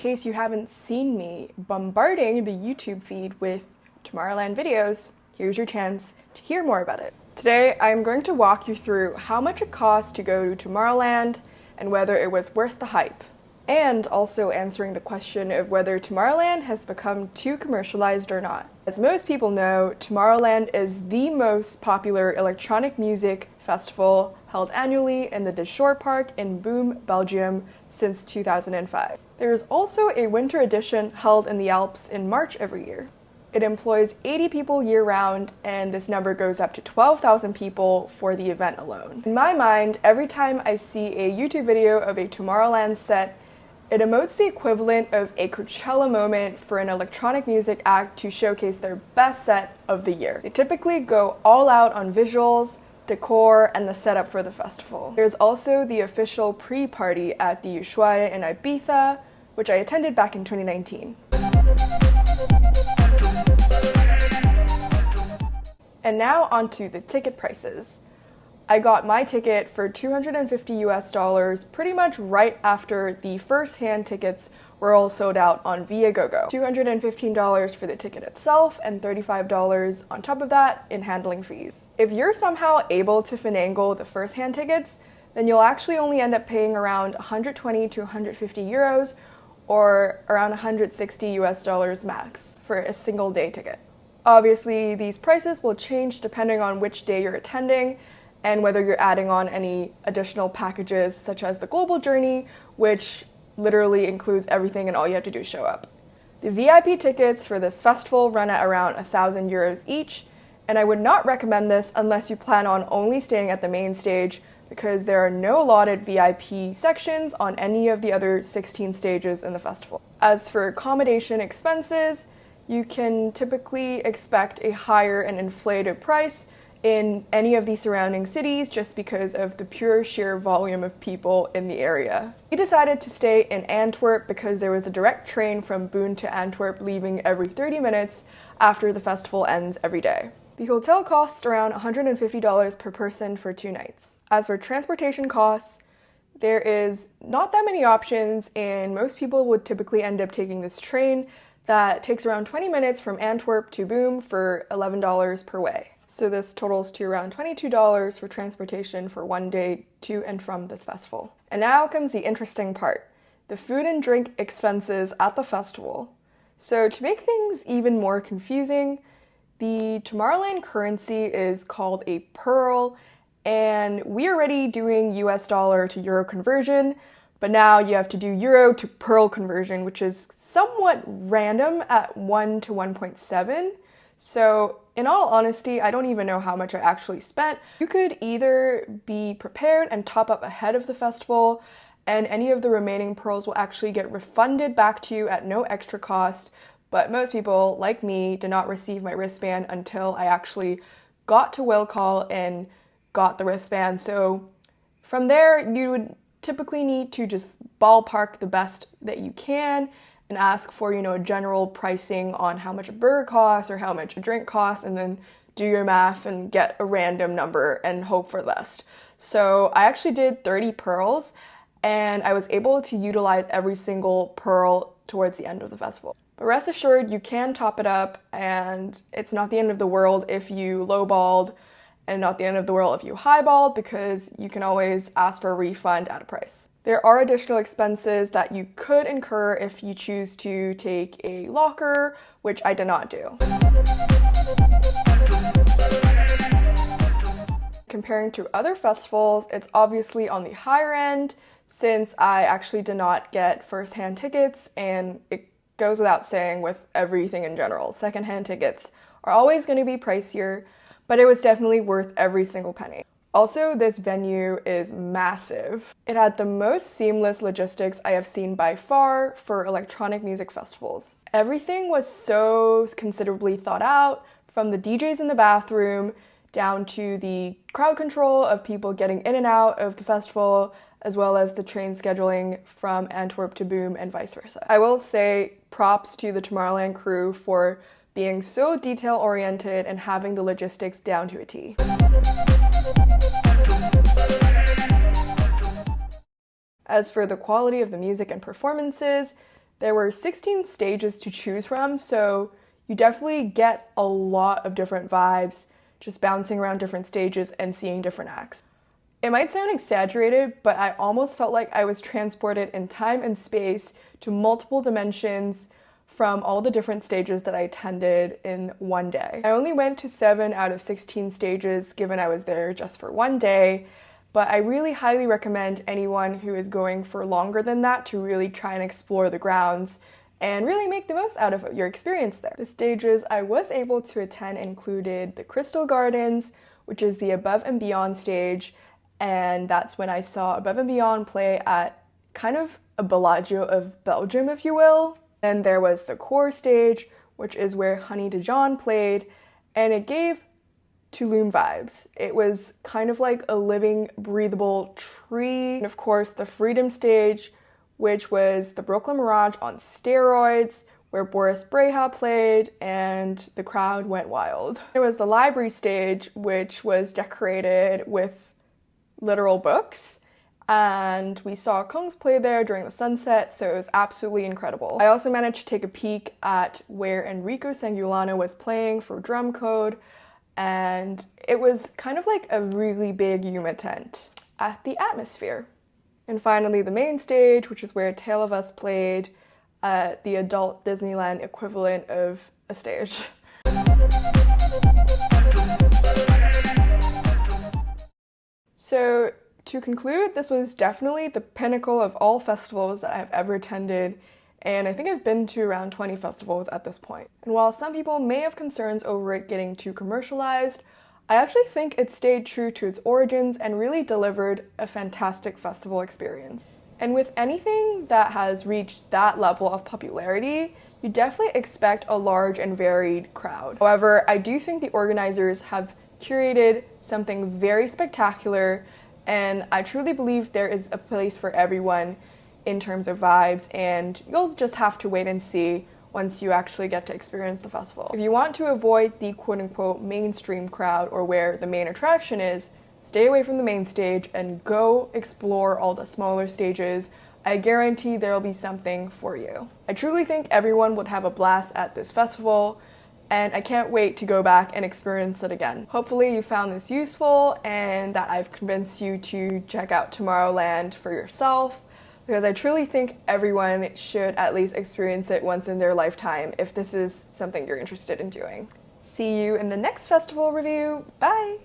case you haven't seen me bombarding the YouTube feed with Tomorrowland videos, here's your chance to hear more about it. Today, I'm going to walk you through how much it costs to go to Tomorrowland and whether it was worth the hype, and also answering the question of whether Tomorrowland has become too commercialized or not. As most people know, Tomorrowland is the most popular electronic music festival held annually in the De Shore Park in Boom, Belgium since 2005. There is also a winter edition held in the Alps in March every year. It employs 80 people year-round, and this number goes up to 12,000 people for the event alone. In my mind, every time I see a YouTube video of a Tomorrowland set, it emotes the equivalent of a Coachella moment for an electronic music act to showcase their best set of the year. They typically go all out on visuals, decor, and the setup for the festival. There's also the official pre-party at the Ushuaia in Ibiza, which I attended back in 2019. And now onto the ticket prices. I got my ticket for $250 pretty much right after the first-hand tickets were all sold out on Viagogo. $215 for the ticket itself and $35 on top of that in handling fees. If you're somehow able to finagle the first-hand tickets, then you'll actually only end up paying around 120 to 150 euros or around 160 US dollars max for a single day ticket. Obviously, these prices will change depending on which day you're attending and whether you're adding on any additional packages such as the Global Journey, which literally includes everything and all you have to do is show up. The VIP tickets for this festival run at around 1,000 euros each, and I would not recommend this unless you plan on only staying at the main stage because there are no allotted VIP sections on any of the other 16 stages in the festival. As for accommodation expenses, you can typically expect a higher and inflated price in any of the surrounding cities just because of the pure sheer volume of people in the area. We decided to stay in Antwerp because there was a direct train from Boon to Antwerp leaving every 30 minutes after the festival ends every day. The hotel costs around $150 per person for 2 nights. As for transportation costs, there is not that many options, and most people would typically end up taking this train that takes around 20 minutes from Antwerp to Boom for $11 per way. So this totals to around $22 for transportation for 1 day to and from this festival. And now comes the interesting part, the food and drink expenses at the festival. So to make things even more confusing, the Tomorrowland currency is called a pearl, and we're already doing US dollar to euro conversion, but now you have to do euro to pearl conversion, which is somewhat random at 1 to 1.7. So in all honesty, I don't even know how much I actually spent. You could either be prepared and top up ahead of the festival, and any of the remaining pearls will actually get refunded back to you at no extra cost. But most people, like me, did not receive my wristband until I actually got to will call and got the wristband. So from there, you would typically need to just ballpark the best that you can and ask for, a general pricing on how much a burger costs or how much a drink costs, and then do your math and get a random number and hope for the best. So I actually did 30 pearls, and I was able to utilize every single pearl towards the end of the festival. But rest assured, you can top it up, and it's not the end of the world if you lowballed, and not the end of the world if you highballed, because you can always ask for a refund at a price. There are additional expenses that you could incur if you choose to take a locker, which I did not do. Comparing to other festivals, it's obviously on the higher end since I actually did not get first-hand tickets, and it goes without saying with everything in general. Second-hand tickets are always going to be pricier, but it was definitely worth every single penny. Also, this venue is massive. It had the most seamless logistics I have seen by far for electronic music festivals. Everything was so considerably thought out, from the DJs in the bathroom down to the crowd control of people getting in and out of the festival, as well as the train scheduling from Antwerp to Boom and vice versa. I will say props to the Tomorrowland crew for being so detail-oriented and having the logistics down to a T. As for the quality of the music and performances, There were 16 stages to choose from, so you definitely get a lot of different vibes just bouncing around different stages and seeing different acts. It might sound exaggerated, but I almost felt like I was transported in time and space to multiple dimensions from all the different stages that I attended in one day. I only went to 7 out of 16 stages given I was there just for one day, but I really highly recommend anyone who is going for longer than that to really try and explore the grounds and really make the most out of your experience there. The stages I was able to attend included the Crystal Gardens, which is the Above and Beyond stage, and that's when I saw Above and Beyond play at kind of a Bellagio of Belgium, if you will. Then there was the Core stage, which is where Honey Dijon played, and it gave Tulum vibes. It was kind of like a living, breathable tree. And of course, the Freedom stage, which was the Brooklyn Mirage on steroids, where Boris Brejcha played, and the crowd went wild. There was the Library stage, which was decorated with literal books, and we saw Kungs play there during the sunset, so it was absolutely incredible. I also managed to take a peek at where Enrico Sangiuliano was playing for Drum Code, and it was kind of like a really big Yuma tent at the Atmosphere. And finally, the main stage, which is where Tale of Us played, the adult Disneyland equivalent of a stage. So, to conclude, this was definitely the pinnacle of all festivals that I've ever attended, and I think I've been to around 20 festivals at this point. And while some people may have concerns over it getting too commercialized, I actually think it stayed true to its origins and really delivered a fantastic festival experience. And with anything that has reached that level of popularity, you definitely expect a large and varied crowd. However, I do think the organizers have curated something very spectacular, and I truly believe there is a place for everyone in terms of vibes, and you'll just have to wait and see once you actually get to experience the festival. If you want to avoid the quote-unquote mainstream crowd, or where the main attraction is, stay away from the main stage and go explore all the smaller stages. I guarantee there'll be something for you. I truly think everyone would have a blast at this festival, and I can't wait to go back and experience it again. Hopefully you found this useful and that I've convinced you to check out Tomorrowland for yourself, because I truly think everyone should at least experience it once in their lifetime if this is something you're interested in doing. See you in the next festival review. Bye!